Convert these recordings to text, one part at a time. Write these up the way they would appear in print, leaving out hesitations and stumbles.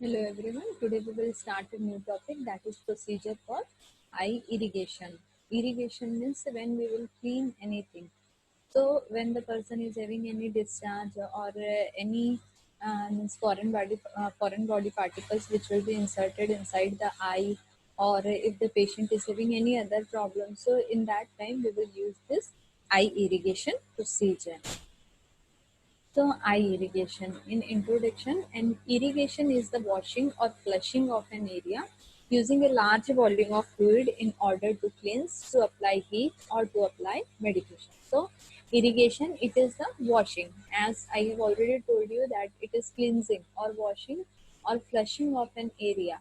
Hello everyone. Today we will start a new topic, that is procedure for eye irrigation. Irrigation means when we will clean anything. So when the person is having any discharge or any means foreign body particles which will be inserted inside the eye, or if the patient is having any other problem, so in that time we will use this eye irrigation procedure. So, eye irrigation. In introduction, an irrigation is the washing or flushing of an area using a large volume of fluid in order to cleanse, to apply heat, or to apply medication. So, irrigation, it is the washing. As I have already told you that it is cleansing or washing or flushing of an area.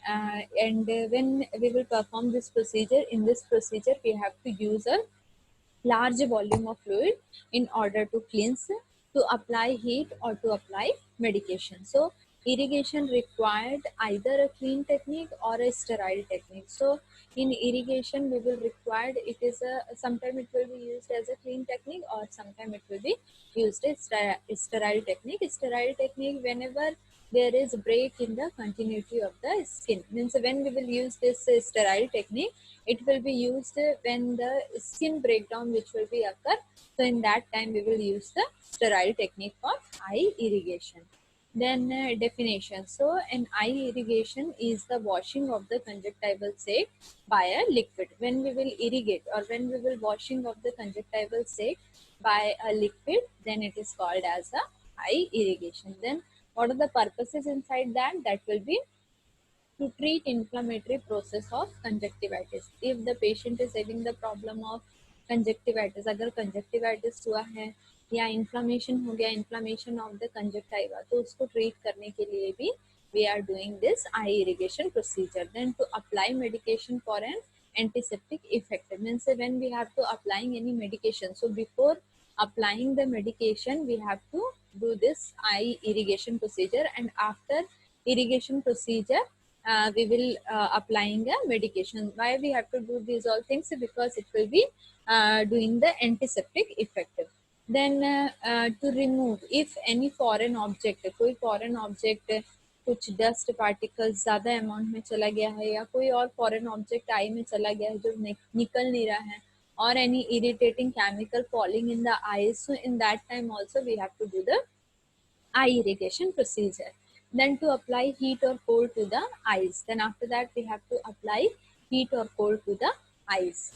And when we will perform this procedure, in this procedure we have to use a large volume of fluid in order to cleanse, to apply heat, or to apply medication. So irrigation required either a clean technique or a sterile technique. So in irrigation we will required, it is a sometime it will be used as a clean technique, or sometime it will be used as sterile technique. Sterile technique, whenever there is a break in the continuity of the skin, means when we will use this sterile technique, it will be used when the skin breakdown which will be occur. So in that time we will use the sterile technique for eye irrigation. Then definition. So an eye irrigation is the washing of the conjunctival sac by a liquid. When we will irrigate, or when we will washing of the conjunctival sac by a liquid, then it is called as a eye irrigation. Then what are the purposes inside that? That will be to treat inflammatory process of conjunctivitis. If the patient is having the problem of conjunctivitis, अगर conjunctivitis हुआ है या inflammation हो गया, inflammation of the conjunctiva, तो उसको treat करने के लिए भी we are doing this eye irrigation procedure. Then to apply medication for an antiseptic effect, means when we have to applying any medication, so before applying the medication we have to do this eye irrigation procedure, and after irrigation procedure we will applying a medication. Why we have to do these all things? Because it will be doing the antiseptic effect. Then to remove, if any foreign object, कोई foreign object कुछ dust particles ज़्यादा amount में चला गया है, या कोई और फॉरेन ऑब्जेक्ट आई में चला गया है जो निकल नहीं रहा है, or any irritating chemical falling in the eyes, so in that time also we have to do the eye irrigation procedure. Then to apply heat or cold to the eyes. Then after that we have to apply heat or cold to the eyes.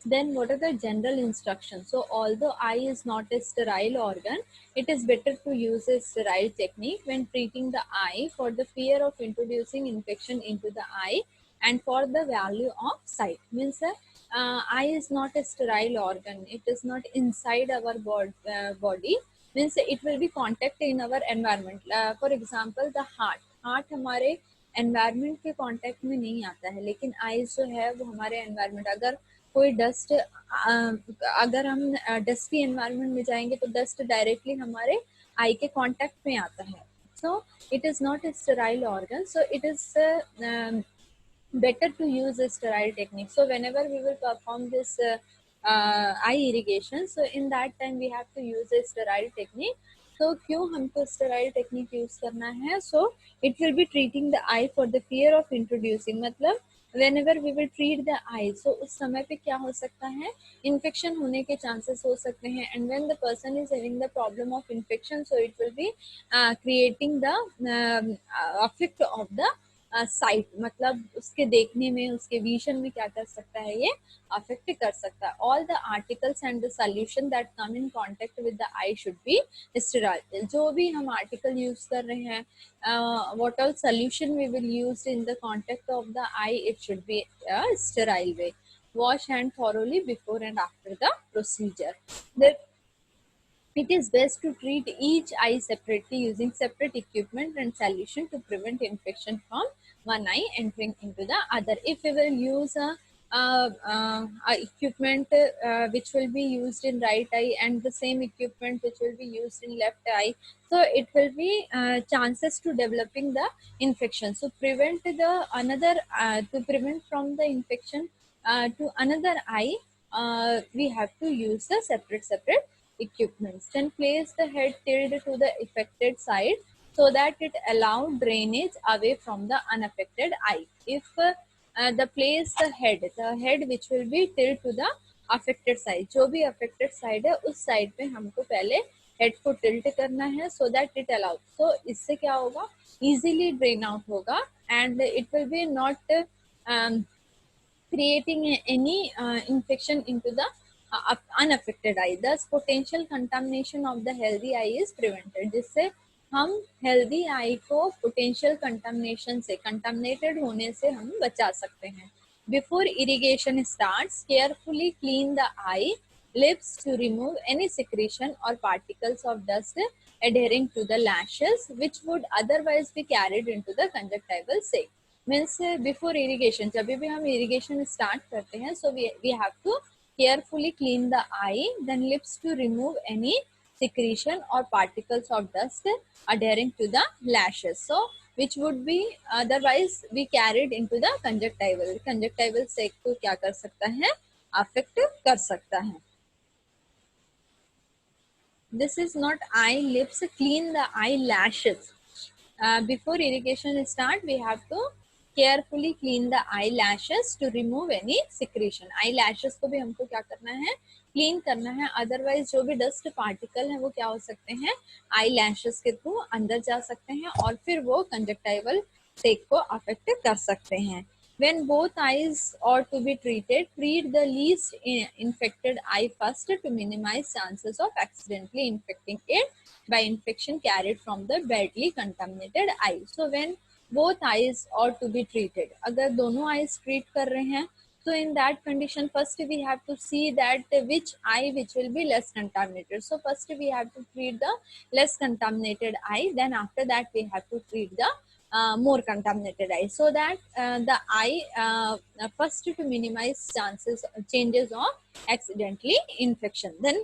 Then what are the general instructions? So although eye is not a sterile organ, it is better to use a sterile technique when treating the eye for the fear of introducing infection into the eye and for the value of sight. Means eye is not a sterile organ. It is not inside our body. Means it will be contact in our environment. For example, the heart. Heart हमारे environment के contact में नहीं आता है, लेकिन eyes जो है वो हमारे environment, अगर कोई डस्ट, अगर हम डस्टी एनवायरनमेंट में जाएंगे तो डस्ट डायरेक्टली हमारे आई के कांटेक्ट में आता है. So it is not a sterile organ, so it is better to use a sterile technique. So whenever we will perform this eye irrigation, so in that time we have to use a sterile technique. So क्यों हमको sterile technique use करना है? So it will be treating the eye for the fear of introducing, मतलब whenever we will treat the eye, so उस समय पे क्या हो सकता है, infection होने के chances हो सकते हैं, and when the person is having the problem of infection, so it will be creating the effect of the site, मतलब उसके देखने में, उसके विजन में क्या कर सकता है, ये अफेक्ट कर सकता है. All the articles and the solution that come in contact with the eye should be sterile. जो भी हम आर्टिकल यूज कर रहे हैं, what all solution we will use in the contact of the eye, it should be sterile way. Wash hand thoroughly before and after the procedure. It is best to treat each eye separately using separate equipment and solution to prevent infection from one eye entering into the other. If we will use a equipment which will be used in right eye and the same equipment which will be used in left eye, so it will be chances to developing the infection. So prevent the another to prevent from the infection to another eye, we have to use the separate equipments. Then place the head tilted to the affected side so that it allow drainage away from the unaffected eye. If the place the head which will be tilt to the affected side, जो भी affected side है उस side पे हमको पहले head को tilt करना है so that it allows. So इससे क्या होगा, easily drain out होगा and it will be not um, creating any infection into the unaffected eye. Thus potential contamination of the healthy eye is prevented. जिससे हम healthy eye को potential contamination से, contaminated होने से हम बचा सकते हैं. Before irrigation starts, carefully clean the eye lips to remove any secretion or particles of dust adhering to the lashes, which would otherwise be carried into the conjunctival sac. Means before irrigation, जब भी हम irrigation start करते हैं, so we have to carefully clean the eye, then lids to remove any secretion or particles of dust adhering to the lashes, so which would be otherwise be carried into the conjunctival sac को क्या कर सकता है, affect कर सकता है. This is not eye lips, clean the eyelashes. Before irrigation start, we have to carefully clean the eyelashes to remove any secretion. Eyelashes को भी हमको क्या करना है, क्लीन करना है, अदरवाइज जो भी डस्ट पार्टिकल है वो क्या हो सकते हैं, eyelashes के थ्रू अंदर जा सकते हैं और फिर वो कंजक्टाइवल सेक को अफेक्ट कर सकते हैं. When both eyes are to be treated, treat the least infected eye first to minimize chances of accidentally infecting it by infection carried from the badly contaminated eye. So when both eyes are to be treated, अगर दोनों eyes treat कर रहे हैं, so in that condition first we have to see that which eye which will be less contaminated. So first we have to treat the less contaminated eye, then after that we have to treat the more contaminated eye, so that the eye first to minimize changes of accidentally infection. Then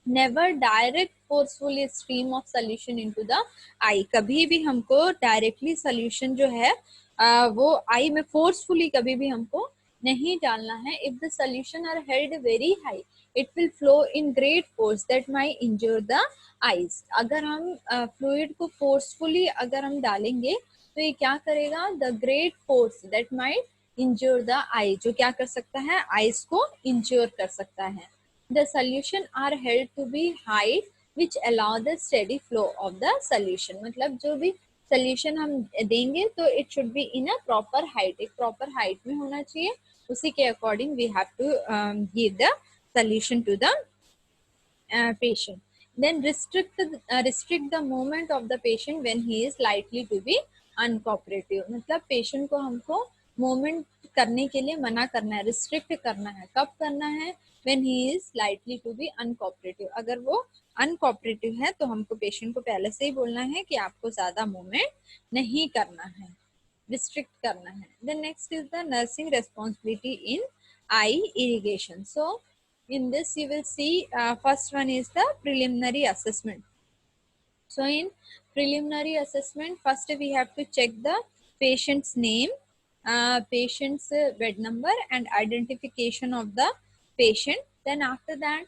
never direct forcefully stream of solution into the eye. कभी भी हमको directly solution जो है वो eye में forcefully कभी भी हमको नहीं डालना है. If the solution are held very high, it will flow in great force that might injure the eyes. अगर हम fluid को forcefully अगर हम डालेंगे तो ये क्या करेगा, the great force that might injure the eye, जो क्या कर सकता है, eyes को injure कर सकता है. The solution are held to be high which allow the steady flow of the solution. मतलब जो भी solution हम देंगे तो it should be in a proper height, एक proper height में होना चाहिए, उसी के according we have to give the solution to the patient. Then restrict the movement of the patient when he is likely to be uncooperative. मतलब patient को हमको movement करने के लिए मना करना है, restrict करना है. कब करना है, when he is likely to be uncooperative. अगर वो uncooperative है तो हमको patient को पहले से ही बोलना है कि आपको ज़्यादा movement नहीं करना है, restrict करना है. Then next is the nursing responsibility in eye irrigation. So in this you will see first one is the preliminary assessment. So in preliminary assessment, first we have to check the patient's name, patient's bed number and identification of the patient. Then after that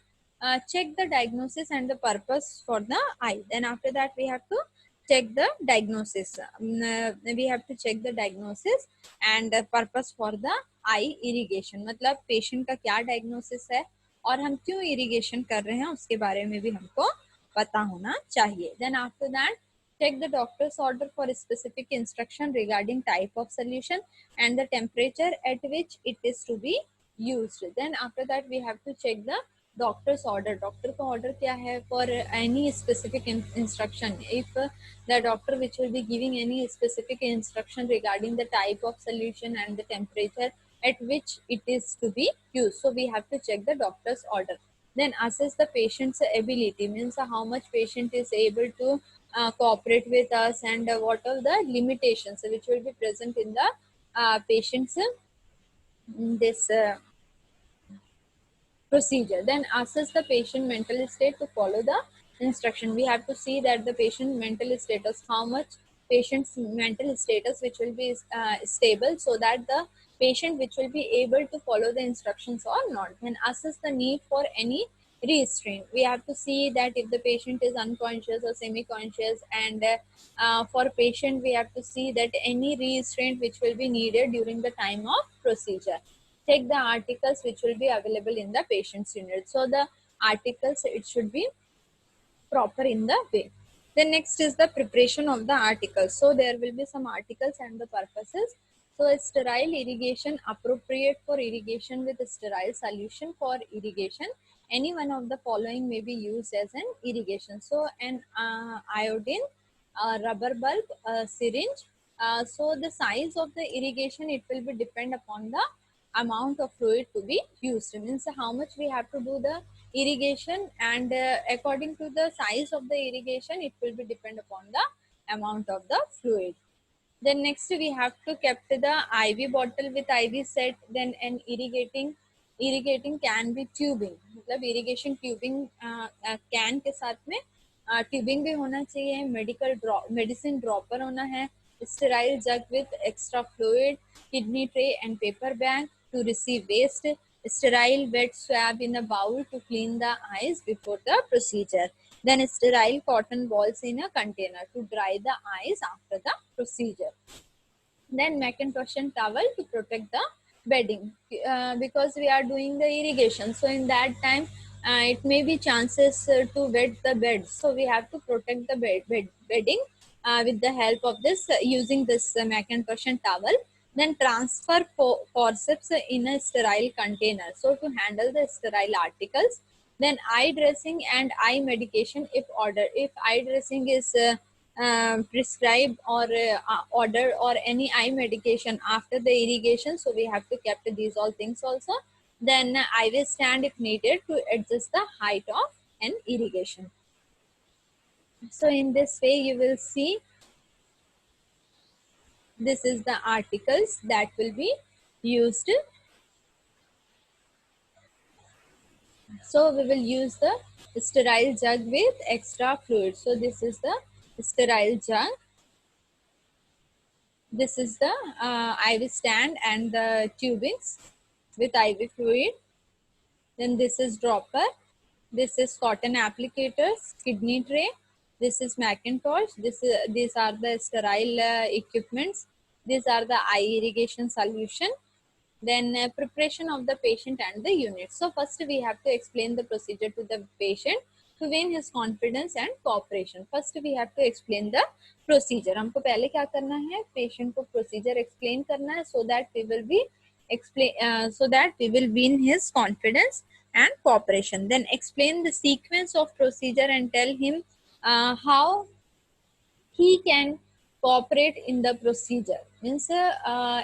check the diagnosis and the purpose for the eye. Then after that we have to check the diagnosis. We have to check the diagnosis and the purpose for the eye irrigation. मतलब patient का क्या diagnosis है और हम क्यों irrigation कर रहे हैं उसके बारे में भी हमको पता होना चाहिए. Then after that check the doctor's order for specific instruction regarding type of solution and the temperature at which it is to be used. Then after that we have to check the doctor's order. Doctor का order क्या है for any specific instruction. If the doctor which will be giving any specific instruction regarding the type of solution and the temperature at which it is to be used, so we have to check the doctor's order. Then assess the patient's ability, means how much patient is able to cooperate with us and what are the limitations which will be present in the patient's this procedure. Then assess the patient mental state to follow the instruction. We have to see that the patient mental status, how much patient's mental status which will be stable, so that the patient which will be able to follow the instructions or not. Then assess the need for any restraint. We have to see that if the patient is unconscious or semi-conscious, and for patient we have to see that any restraint which will be needed during the time of procedure. Check the articles which will be available in the patient's unit. So the articles, it should be proper in the way. Then next is the preparation of the articles. So there will be some articles and the purposes. So a sterile irrigation, appropriate for irrigation with a sterile solution for irrigation. Any one of the following may be used as an irrigation. So an iodine, rubber bulb, syringe. So the size of the irrigation, it will be depend upon the amount of fluid to be used. Means how much we have to do the irrigation, and according to the size of the irrigation, it will be depend upon the amount of the fluid. Then next we have to kept the IV bottle with IV set. Then an irrigating can be tubing, मतलब irrigation tubing can के साथ में tubing भी होना चाहिए, medicine dropper होना है, sterile jug with extra fluid, kidney tray and paper bag to receive waste, sterile wet swab in a bowl to clean the eyes before the procedure, then sterile cotton balls in a container to dry the eyes after the procedure, then Macintosh and towel to protect the bedding, because we are doing the irrigation. So in that time, it may be chances to wet the bed. So we have to protect the bedding with the help of this using this Macintosh and towel. Then transfer forceps in a sterile container. So to handle the sterile articles. Then eye dressing and eye medication if ordered. If eye dressing is prescribed or order or any eye medication after the irrigation, so we have to kept these all things also. Then IV stand if needed to adjust the height of an irrigation. So in this way you will see this is the articles that will be used. So we will use the sterile jug with extra fluid. So this is the sterile jug. This is the IV stand and the tubings with IV fluid. Then this is dropper. This is cotton applicators, kidney tray. This is Macintosh. These are the sterile equipments. These are the eye irrigation solution. Then preparation of the patient and the unit. So first we have to explain the procedure to the patient to win his confidence and cooperation. First we have to explain the procedure. हमको पहले क्या करना है, patient को procedure explain करना है, so that we will be so that we will win his confidence and cooperation. Then explain the sequence of procedure and tell him how he can cooperate in the procedure. Means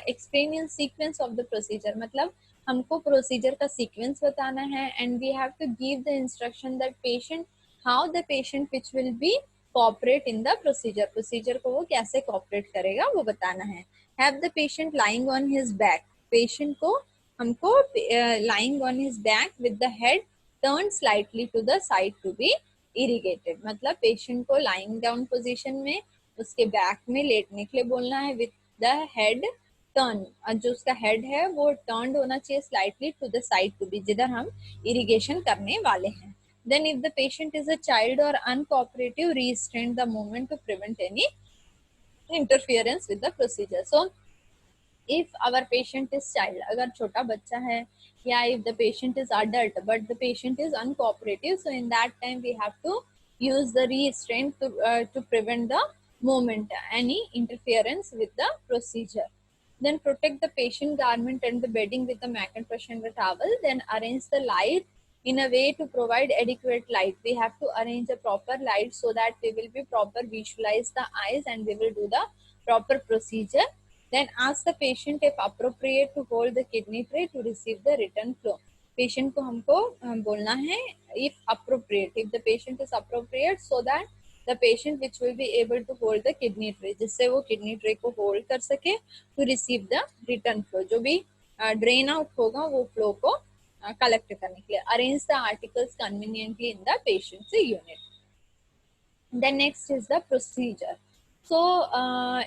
explain in sequence of the procedure, मतलब हमको procedure का sequence बताना है, and we have to give the instruction that patient, how the patient which will be cooperate in the procedure को वो कैसे cooperate करेगा वो बताना है. Have the patient lying on his back. Patient को हमको lying on his back with the head turned slightly to the side to be irrigated, मतलब पेशेंट को लाइंग डाउन पोजीशन में उसके बैक में लेटने के लिए बोलना है विद द हेड टर्न, जो उसका हेड है वो टर्न होना चाहिए slightly to the side to be जिधर हम इरिगेशन करने वाले हैं. Then if the patient is a child और uncooperative, restrain the movement to prevent any interference with the procedure. So if our patient is child, अगर छोटा बच्चा है, या if the patient is adult but the patient is uncooperative, so in that time we have to use the restraint to prevent the movement, any interference with the procedure. Then protect the patient garment and the bedding with the Macintosh and the towel. Then arrange the light in a way to provide adequate light. We have to arrange a proper light so that we will be proper visualize the eyes and we will do the proper procedure. Then ask the patient if appropriate to hold the kidney tray to receive the return flow. Patient को हमको बोलना है if appropriate, if the patient is appropriate, so that the patient which will be able to hold the kidney tray, जिससे वो kidney tray को hold कर सके to receive the return flow, जो भी drain out होगा वो flow को collect करने के लिए. Arrange the articles conveniently in the patient's unit. Then next is the procedure. So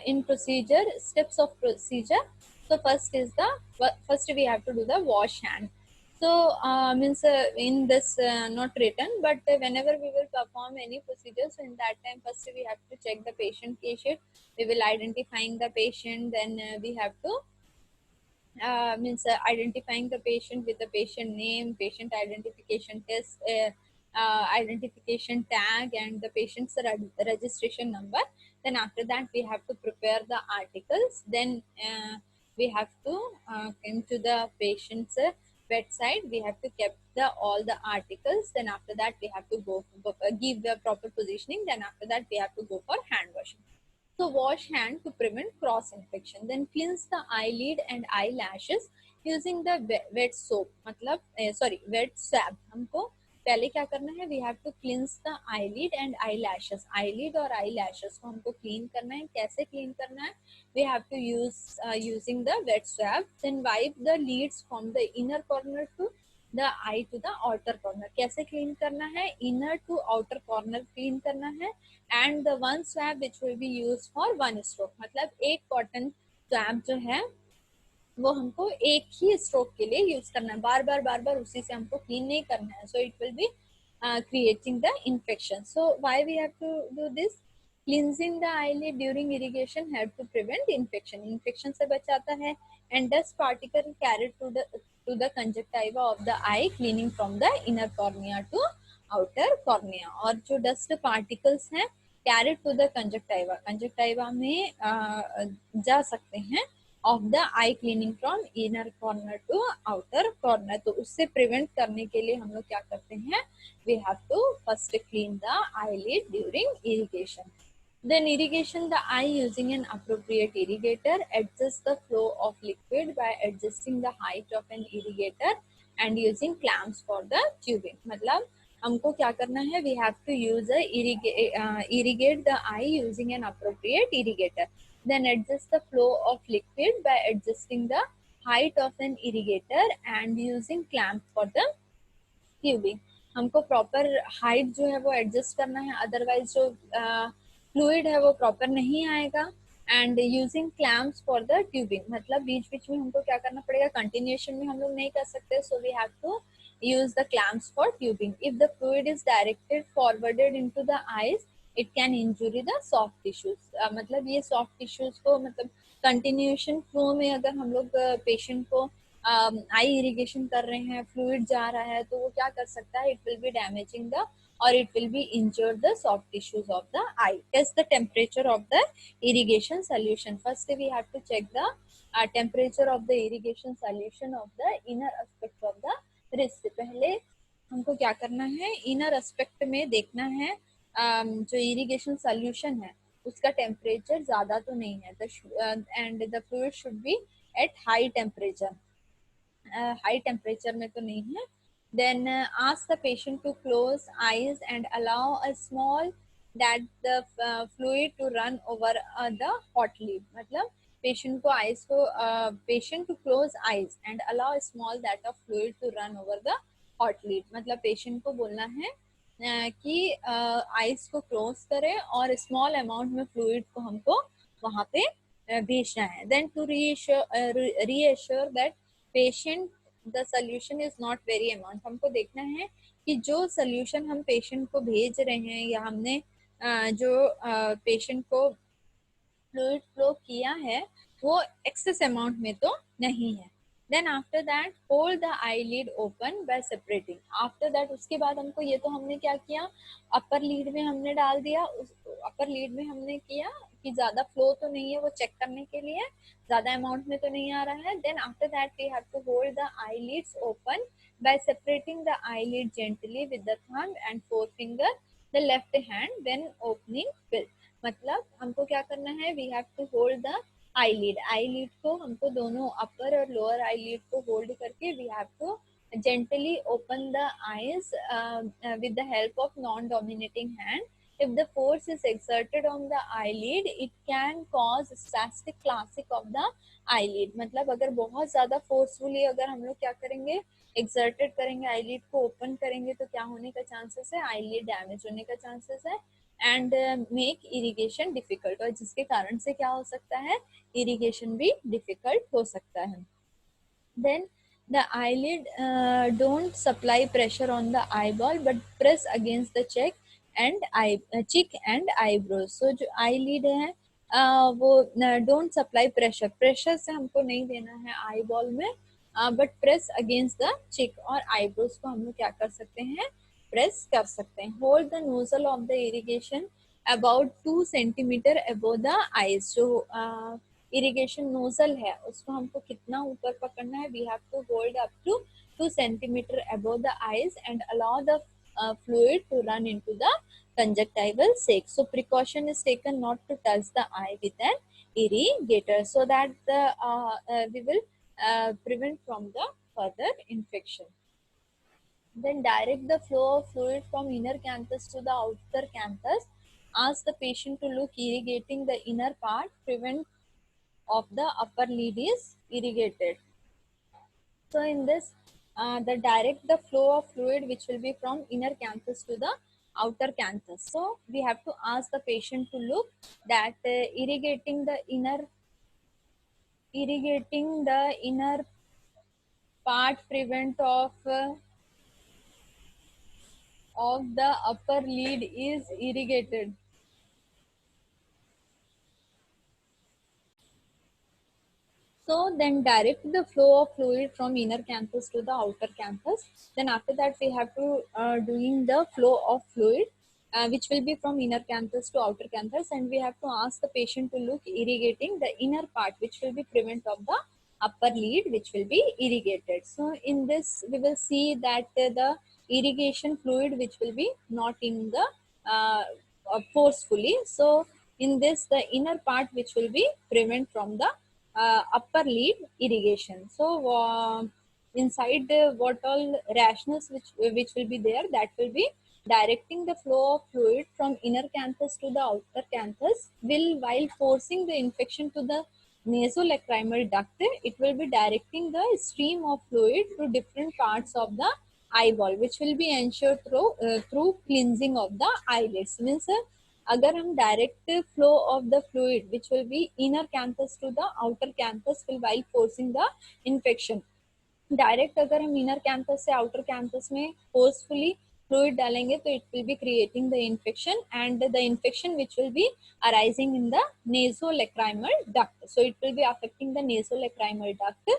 in procedure, steps of procedure. So first we have to do the wash hand. So means in this not written, but whenever we will perform any procedure, so in that time first we have to check the patient case sheet. We will identifying the patient, then we have to means identifying the patient with the patient name, patient identification test, identification tag, and the patient's registration number. Then after that we have to prepare the articles. Then we have to come to the patient's bedside. We have to keep the all the articles. Then after that we have to give the proper positioning. Then after that we have to go for hand washing. So wash hand to prevent cross infection. Then cleanse the eyelid and eyelashes using the wet soap. मतलब sorry wet swab. हमको पहले क्या करना है? We have to cleanse the eyelid and eyelashes. Eyelid और eyelashes को हमको clean करना है. कैसे clean करना है? We have to use using the wet swab. Then wipe the lids from the inner corner to the eye to the outer corner. कैसे clean करना है? Inner to outer corner clean करना है. And the one swab which will be used for one stroke. मतलब एक cotton swab जो है वो हमको एक ही स्ट्रोक के लिए यूज करना है. बार बार उसी से हमको क्लीन नहीं करना है. So it will B creating the infection. So why we have to do this? Cleansing the eyelid during irrigation help to prevent infection. Infection से बचाता है. And dust particle carried to the conjunctiva of the eye, cleaning from the inner cornea to outer cornea. और जो dust particles हैं carried to the conjunctiva में जा सकते हैं of the eye, cleaning from inner corner to outer corner. तो उससे prevent करने के लिए हम लोग क्या करते हैं? We have to first clean the eyelid during irrigation. Then irrigation the eye using an appropriate irrigator. Adjust the flow of liquid by adjusting the height of an irrigator and using clamps for the tubing. मतलब हमको क्या करना है? We have to use irrigate the eye using an appropriate irrigator. Then adjust the flow of liquid by adjusting the height of an irrigator and using clamp for the tubing. हमको proper height जो है वो adjust करना है, otherwise जो fluid है वो proper नहीं आएगा. And using clamps for the tubing, मतलब बीच बीच में हमको क्या करना पड़ेगा? कंटिन्यूएशन में हम लोग नहीं कर सकते. So we have to use the clamps for tubing. If the fluid is directed forwarded into the eyes, it can injure the soft tissues. मतलब ये soft tissues को मतलब continuation flow में अगर हम लोग पेशेंट को आई इरिगेशन कर रहे हैं, फ्लूइड जा रहा है, तो वो क्या कर सकता है? It will be damaging the और it will be injured the soft tissues of the eye. Test the temperature of the irrigation solution. First we have to check the temperature of the irrigation solution of the inner aspect of the wrist. से पहले हमको क्या करना है? Inner aspect में देखना है जो इरिगेशन सोल्यूशन है उसका टेम्परेचर ज्यादा तो नहीं है, and the fluid should be at high temperature. High temperature में तो नहीं है. Then ask the patient to close eyes and allow a small that the fluid to run over the hot lid. मतलब patient को eyes को patient to close eyes and allow a small that of fluid to run over the hot lid. मतलब patient को बोलना है कि eyes को close करें और small amount में fluid को हमको वहाँ पे भेजना है. Then to reassure that patient the solution is not very amount. हमको देखना है कि जो solution हम patient को भेज रहे हैं या हमने जो patient को fluid flow किया है वो excess amount में तो नहीं है. Then after that hold the eyelid open by separating. After that उसके बाद हमको ये तो हमने क्या किया? upper lid में हमने डाल दिया. upper lid में हमने किया कि ज़्यादा flow तो नहीं है, वो check करने के लिए ज़्यादा amount में तो नहीं आ रहा है. Then after that we have to hold the eyelids open by separating the eyelid gently with the thumb and forefinger the left hand, then opening fill. मतलब हमको क्या करना है? We have to hold the eyelid. Eyelid को हमको दोनों upper और lower eyelid को होल्ड करके we have to gently open the eyes with the help of non-dominating hand. If the force is exerted on the eyelid, it can cause spastic classic of the eyelid. मतलब अगर बहुत ज़्यादा forcefully अगर हम लोग क्या करेंगे? exerted करेंगे, eyelid को open करेंगे, तो क्या होने का चांसेस है? eyelid डैमेज होने का चांसेस है एंड मेक इरिगेशन डिफिकल्ट. और जिसके कारण से क्या हो सकता है? इरिगेशन भी डिफिकल्ट हो सकता है. Then The eyelid don't supply pressure on the eyeball but press against the cheek and eyebrows. So जो eyelid है वो don't supply pressure. Pressure से हमको नहीं देना है eyeball में, but press against the cheek और eyebrows को हम लोग क्या कर सकते हैं, press कर सकते हैं. Hold the nozzle of the irrigation about 2 centimeter above the eyes. जो इरिगेशन नोजल है उसको हमको कितना ऊपर पकड़ना है, we have to hold up to 2 centimeter above the eyes and allow the fluid to run into the conjunctival sac. So precaution is taken not to touch the eye with an irrigator so that we will prevent from the further infection. Then direct the flow of fluid from inner canthus to the outer canthus. Ask the patient to look irrigating the inner part. Prevent of the upper lid is irrigated. So in this, the direct the flow of fluid which will be from inner canthus to the outer canthus. So we have to ask the patient to look that irrigating the inner part prevent of the upper lid is irrigated. So then direct the flow of fluid from inner canthus to the outer canthus. Then after that we have to doing the flow of fluid which will be from inner canthus to outer canthus, and we have to ask the patient to look irrigating the inner part which will be prevent of the upper lid which will be irrigated. So in this we will see that the irrigation fluid which will be not in the forcefully. So in this the inner part which will be prevent from the upper lid irrigation. So inside what all rationals which will be there, that will be directing the flow of fluid from inner canthus to the outer canthus will, while forcing the infection to the nasolacrimal duct, it will be directing the stream of fluid to different parts of the eyeball, which will be ensured through cleansing of the eyelids. Means अगर हम direct flow of the fluid which will be inner canthus to the outer canthus will while forcing the infection, direct अगर हम inner canthus से outer canthus में forcefully fluid डालेंगे तो it will be creating the infection and the infection which will be arising in the nasolacrimal duct. So it will be affecting the nasolacrimal duct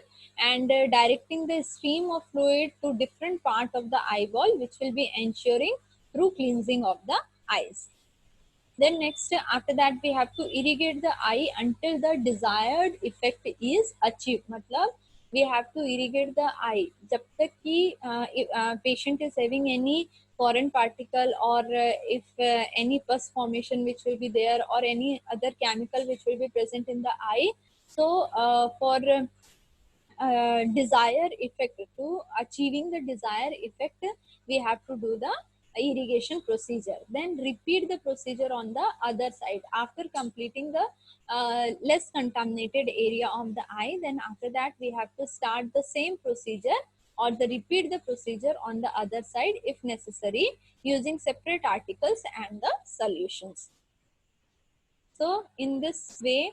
and directing the stream of fluid to different part of the eyeball, which will be ensuring through cleansing of the eyes. Then next, after that we have to irrigate the eye until the desired effect is achieved. मतलब we have to irrigate the eye जब तक कि patient is having any foreign particle or if any pus formation which will be there or any other chemical which will be present in the eye. So for desired effect, to achieving the desired effect, we have to do the irrigation procedure. Then repeat the procedure on the other side after completing the less contaminated area of the eye. Then after that we have to start the same procedure or the repeat the procedure on the other side if necessary, using separate articles and the solutions. So in this way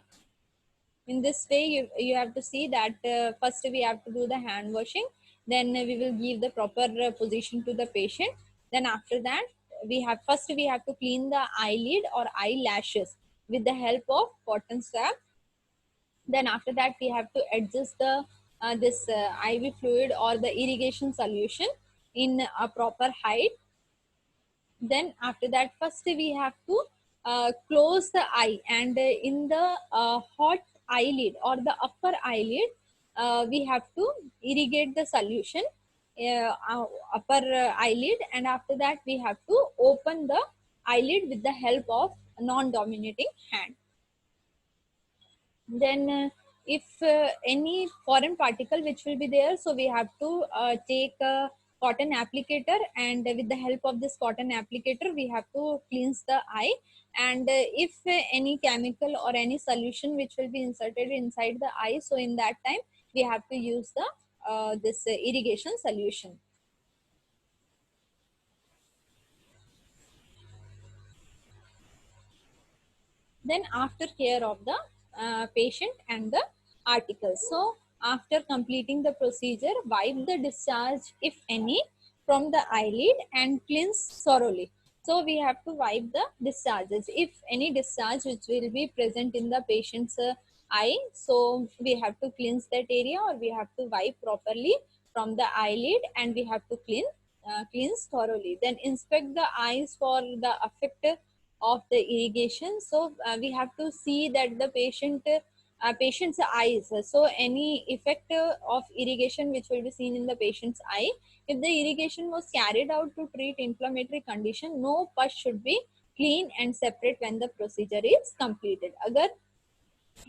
you have to see that first we have to do the hand washing, then we will give the proper position to the patient. Then after that we have to clean the eyelid or eyelashes with the help of cotton swab. Then after that we have to adjust the this IV fluid or the irrigation solution in a proper height. Then after that first we have to close the eye, and in the hot eyelid or the upper eyelid we have to irrigate the solution upper eyelid, and after that we have to open the eyelid with the help of non-dominating hand. Then if any foreign particle which will be there, so we have to take a cotton applicator, and with the help of this cotton applicator we have to cleanse the eye. And if any chemical or any solution which will be inserted inside the eye, so in that time we have to use the this irrigation solution. Then after care of the patient and the articles. So after completing the procedure, wipe the discharge, if any, from the eyelid and cleanse thoroughly. So we have to wipe the discharges. If any discharge which will be present in the patient's eye, so we have to cleanse that area, or we have to wipe properly from the eyelid, and we have to cleanse thoroughly. Then inspect the eyes for the effect of the irrigation. So we have to see that the patient's eyes. So any effect of irrigation which will be seen in the patient's eye, if the irrigation was carried out to treat inflammatory condition, no pus should be clean and separate when the procedure is completed. अगर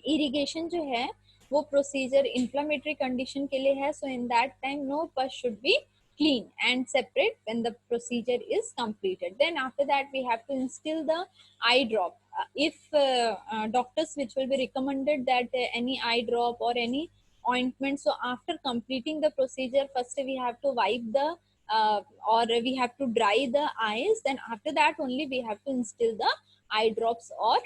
irrigation जो है वो procedure inflammatory condition के लिए है, सो in that time no पस should be clean and separate when the procedure is completed. Then after that we have to instill the eye drop. If doctors which will be recommended that any eye drop or any ointment, so after completing the procedure, first we have to wipe the or we have to dry the eyes, then after that only we have to instill the eye drops or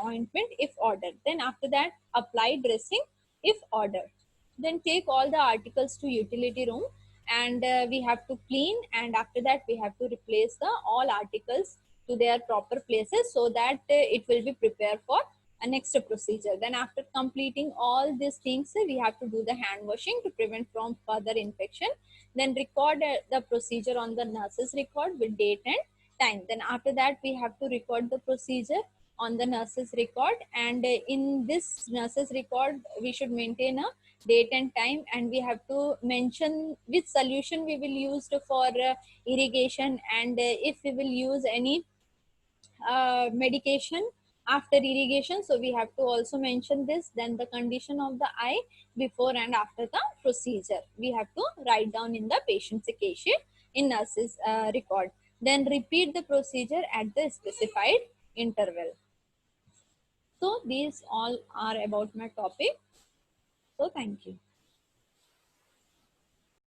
ointment if ordered. Then after that, apply dressing if ordered. Then take all the articles to utility room, and we have to clean, and after that we have to replace the all articles to their proper places, so that it will be prepared for a next procedure. Then after completing all these things, we have to do the hand washing to prevent from further infection. Then record the procedure on the nurse's record with date and time. Then after that we have to record the procedure on the nurse's record, and in this nurse's record we should maintain a date and time, and we have to mention which solution we will use for irrigation, and if we will use any medication after irrigation, so we have to also mention this. Then the condition of the eye before and after the procedure we have to write down in the patient's case sheet in nurse's record. Then repeat the procedure at the specified interval. So these all are about my topic. So thank you.